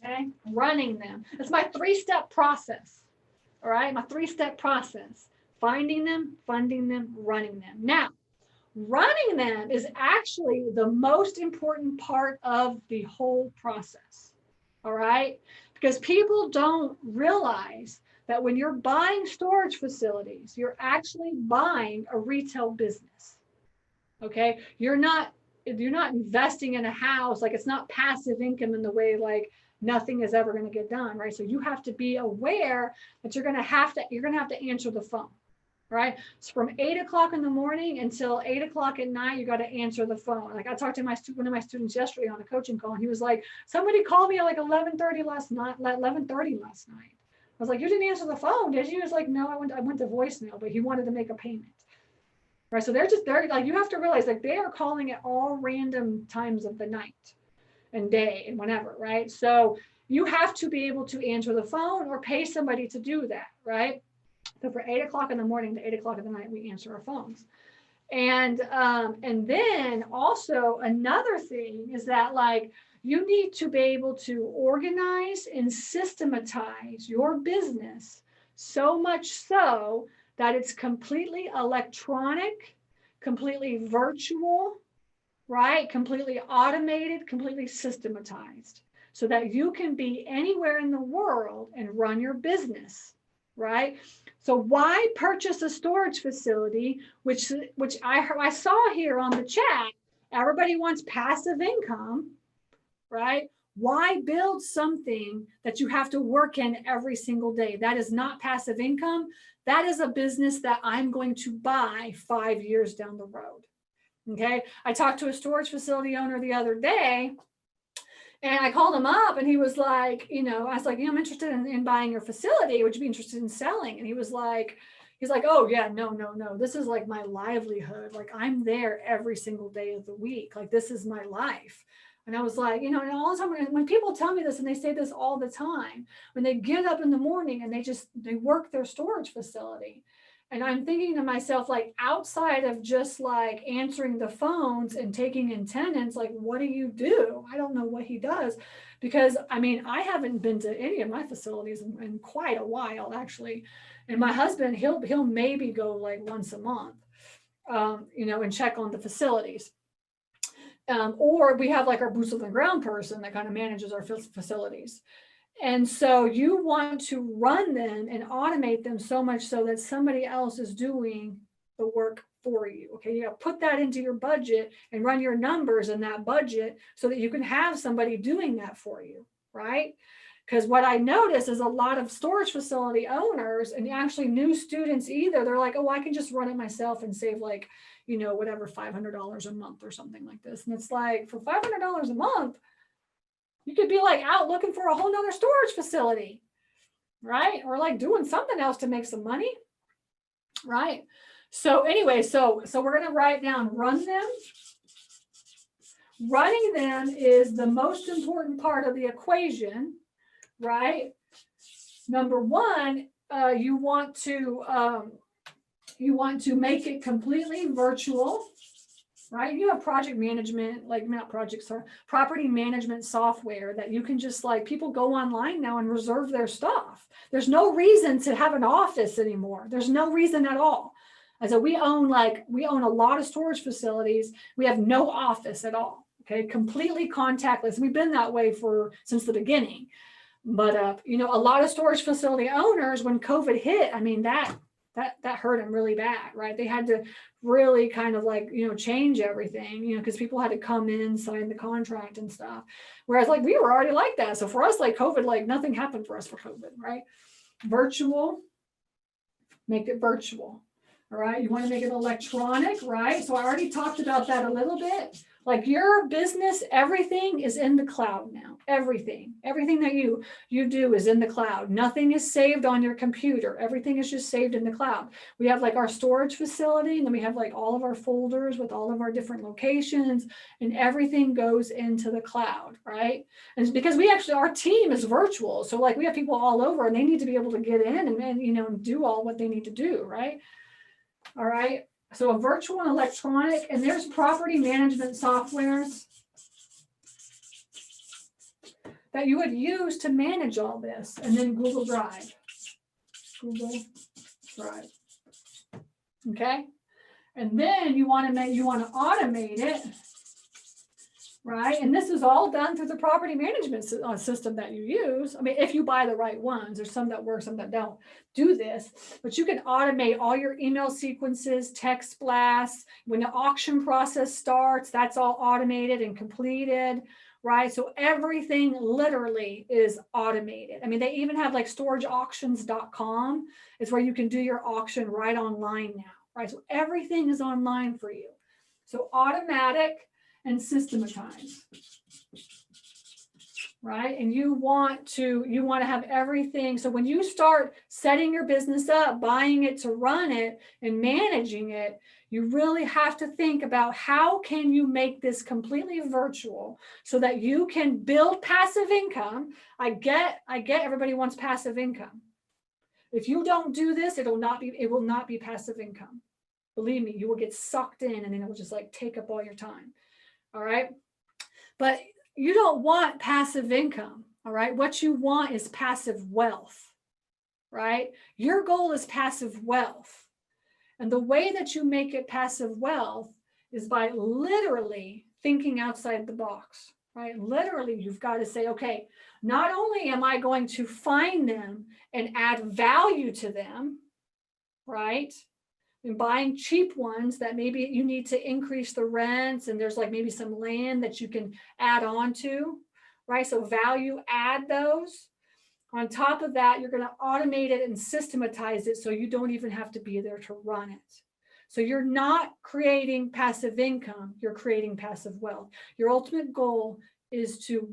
Okay, running them. It's my three-step process. All right, my three-step process: finding them, funding them, running them. Now, running them is actually the most important part of the whole process. All right, because people don't realize that when you're buying storage facilities, you're actually buying a retail business. Okay, you're not investing in a house. Like, it's not passive income in the way like nothing is ever going to get done, right? So you have to be aware that you're going to have to answer the phone, right? So from 8 o'clock in the morning until 8 o'clock at night, you got to answer the phone. Like, I talked to one of my students yesterday on a coaching call, and he was like, somebody called me at like 11:30 last night. 11:30 last night. I was like, you didn't answer the phone, did you? He was like, no, I went to voicemail, but he wanted to make a payment. Right. So they're like, you have to realize like they are calling at all random times of the night and day and whenever, right? So you have to be able to answer the phone or pay somebody to do that, right? So for 8 o'clock in the morning to 8 o'clock in the night, we answer our phones. And then also another thing is that like you need to be able to organize and systematize your business so much so that it's completely electronic, completely virtual, right? Completely automated, completely systematized, so that you can be anywhere in the world and run your business, right? So why purchase a storage facility, which I saw here on the chat? Everybody wants passive income, right? Why build something that you have to work in every single day? That is not passive income. That is a business that I'm going to buy 5 years down the road. Okay. I talked to a storage facility owner the other day, and I called him up, and he was like, I was like, I'm interested in buying your facility. Would you be interested in selling? And he's like, oh yeah, no, no, no. This is like my livelihood. Like, I'm there every single day of the week. Like, this is my life. And I was like, and all the time when people tell me this, and they say this all the time, when they get up in the morning and they work their storage facility. And I'm thinking to myself, like, outside of just like answering the phones and taking in tenants, like, what do you do? I don't know what he does, because I mean, I haven't been to any of my facilities in quite a while, actually. And my husband, he'll maybe go like once a month, and check on the facilities. Or we have like our boots on the ground person that kind of manages our facilities. And so you want to run them and automate them so much so that somebody else is doing the work for you. Okay, you got to put that into your budget and run your numbers in that budget so that you can have somebody doing that for you, right? Because what I notice is a lot of storage facility owners, and actually new students either, they're like, oh, I can just run it myself and save like, whatever, $500 a month or something like this. And it's like, for $500 a month, you could be like out looking for a whole nother storage facility, right? Or like doing something else to make some money, right? So anyway, so we're going to write down run them. Running them is the most important part of the equation, right? Number one, you want to make it completely virtual, right? You have project management, like not projects, sorry, property management software that you can just like, people go online now and reserve their stuff. There's no reason to have an office anymore. There's no reason at all. And so we own a lot of storage facilities. We have no office at all. Okay. Completely contactless. We've been that way since the beginning. But, a lot of storage facility owners, when COVID hit, I mean, that hurt them really bad, right? They had to really kind of like, change everything, because people had to come in, sign the contract and stuff. Whereas like we were already like that. So for us, like COVID, like nothing happened for us for COVID, right? Virtual, make it virtual. All right. You want to make it electronic, right? So I already talked about that a little bit. Like your business, everything is in the cloud now. Everything that you do is in the cloud. Nothing is saved on your computer. Everything is just saved in the cloud. We have like our storage facility, and then we have like all of our folders with all of our different locations, and everything goes into the cloud, right? And it's because our team is virtual. So like we have people all over, and they need to be able to get in and do all what they need to do, right? All right. So a virtual and electronic, and there's property management softwares that you would use to manage all this, and then Google Drive. Google Drive. Okay? And then you want to automate it, right? And this is all done through the property management system that you use. I mean, if you buy the right ones, there's some that work, some that don't do this, but you can automate all your email sequences, text blasts. When the auction process starts, that's all automated and completed, right? So everything literally is automated. I mean, they even have like storageauctions.com. It's where you can do your auction right online now, right? So everything is online for you. So automatic and systematized, right? And you want to have everything. So when you start setting your business up, buying it to run it and managing it, you really have to think about how can you make this completely virtual so that you can build passive income. I get everybody wants passive income. If you don't do this, it will not be passive income. Believe me, you will get sucked in and then it will just like take up all your time. All right. But you don't want passive income. All right. What you want is passive wealth, right? Your goal is passive wealth. And the way that you make it passive wealth is by literally thinking outside the box, right? Literally, you've got to say, okay, not only am I going to find them and add value to them, right? And buying cheap ones that maybe you need to increase the rents and there's like maybe some land that you can add on to, right? So value add those. On top of that, you're going to automate it and systematize it so you don't even have to be there to run it. So you're not creating passive income, you're creating passive wealth. Your ultimate goal is to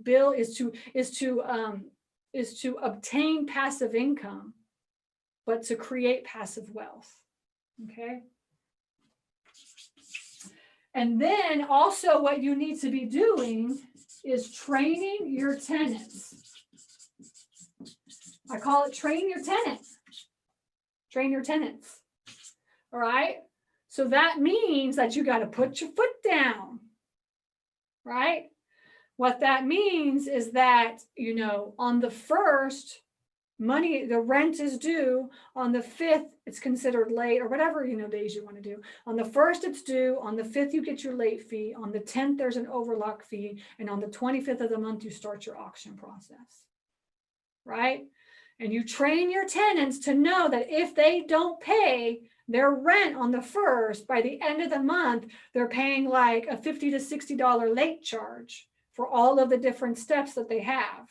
obtain passive income, but to create passive wealth. Okay. And then also what you need to be doing is training your tenants. I call it train your tenants. Train your tenants. All right. So that means that you got to put your foot down. Right. What that means is that, on the 1st, the rent is due. On the 5th, it's considered late or whatever, days you want to do. On the 1st, it's due. On the 5th, you get your late fee. On the 10th, there's an overlock fee. And on the 25th of the month, you start your auction process. Right. And you train your tenants to know that if they don't pay their rent on the 1st, by the end of the month, they're paying like a $50 to $60 late charge for all of the different steps that they have,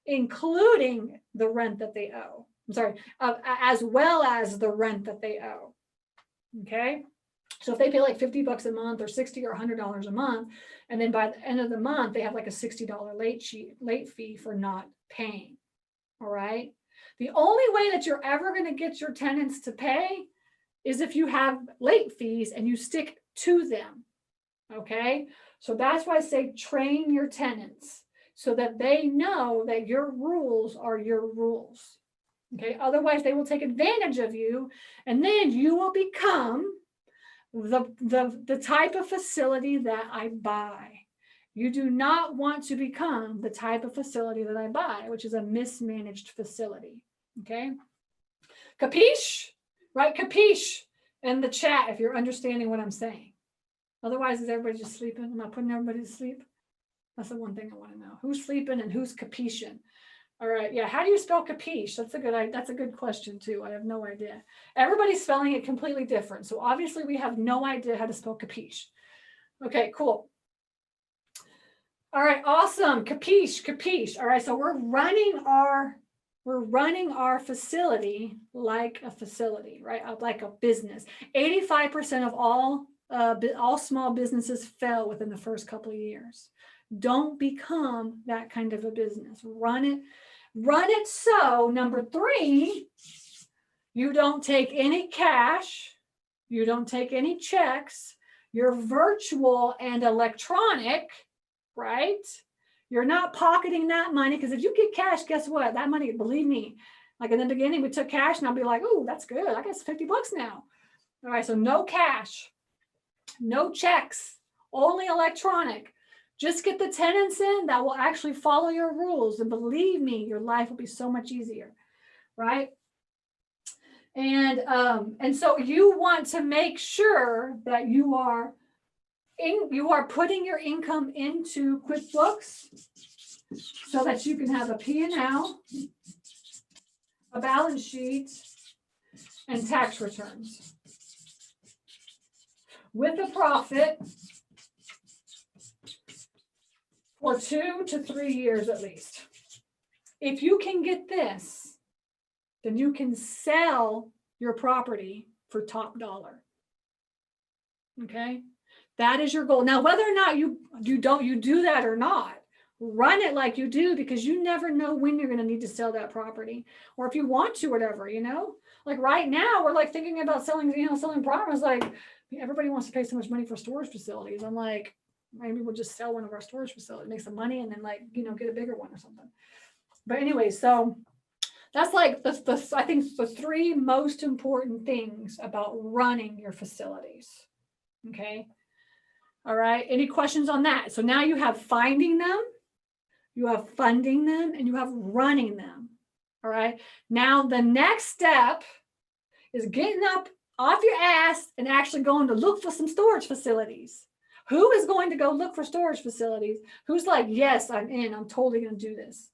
including the rent that they owe. I'm sorry, as well as the rent that they owe. Okay. So if they pay like $50 a month or $60 or $100 a month, and then by the end of the month, they have like a $60 late fee for not paying. All right. The only way that you're ever going to get your tenants to pay is if you have late fees and you stick to them. Okay. So that's why I say train your tenants so that they know that your rules are your rules. Okay. Otherwise, they will take advantage of you, and then you will become the type of facility that I buy. You do not want to become the type of facility that I buy, which is a mismanaged facility. Okay. Capiche? Right? Capiche in the chat if you're understanding what I'm saying. Otherwise, is everybody just sleeping? Am I putting everybody to sleep? That's the one thing I want to know. Who's sleeping and who's capiching? All right. Yeah. How do you spell capiche? That's a good question too. I have no idea. Everybody's spelling it completely different. So obviously we have no idea how to spell capiche. Okay, cool. All right, awesome. Capiche. All right, so we're running our facility like a facility, right? Like a business. 85% of all small businesses fail within the first couple of years. Don't become that kind of a business. Run it so, number 3, you don't take any cash, you don't take any checks, you're virtual and electronic, right? You're not pocketing that money, because if you get cash, guess what? That money, believe me, like in the beginning, we took cash and I'll be like, oh, that's good. I got $50 now. All right, so no cash, no checks, only electronic. Just get the tenants in that will actually follow your rules. And believe me, your life will be so much easier, right? And so you want to make sure that you are putting your income into QuickBooks so that you can have a P&L, a balance sheet, and tax returns with a profit for 2 to 3 years at least. If you can get this, then you can sell your property for top dollar. Okay? That is your goal. Now, whether or not you do that or not, run it like you do, because you never know when you're going to need to sell that property, or if you want to, whatever, like right now we're like thinking about selling properties. Like everybody wants to pay so much money for storage facilities. I'm like, maybe we'll just sell one of our storage facilities, make some money, and then get a bigger one or something. But anyway, so that's like I think the 3 most important things about running your facilities. Okay. All right. Any questions on that? So now you have finding them, you have funding them, and you have running them. All right. Now the next step is getting up off your ass and actually going to look for some storage facilities. Who is going to go look for storage facilities? Who's like, yes, I'm in. I'm totally going to do this.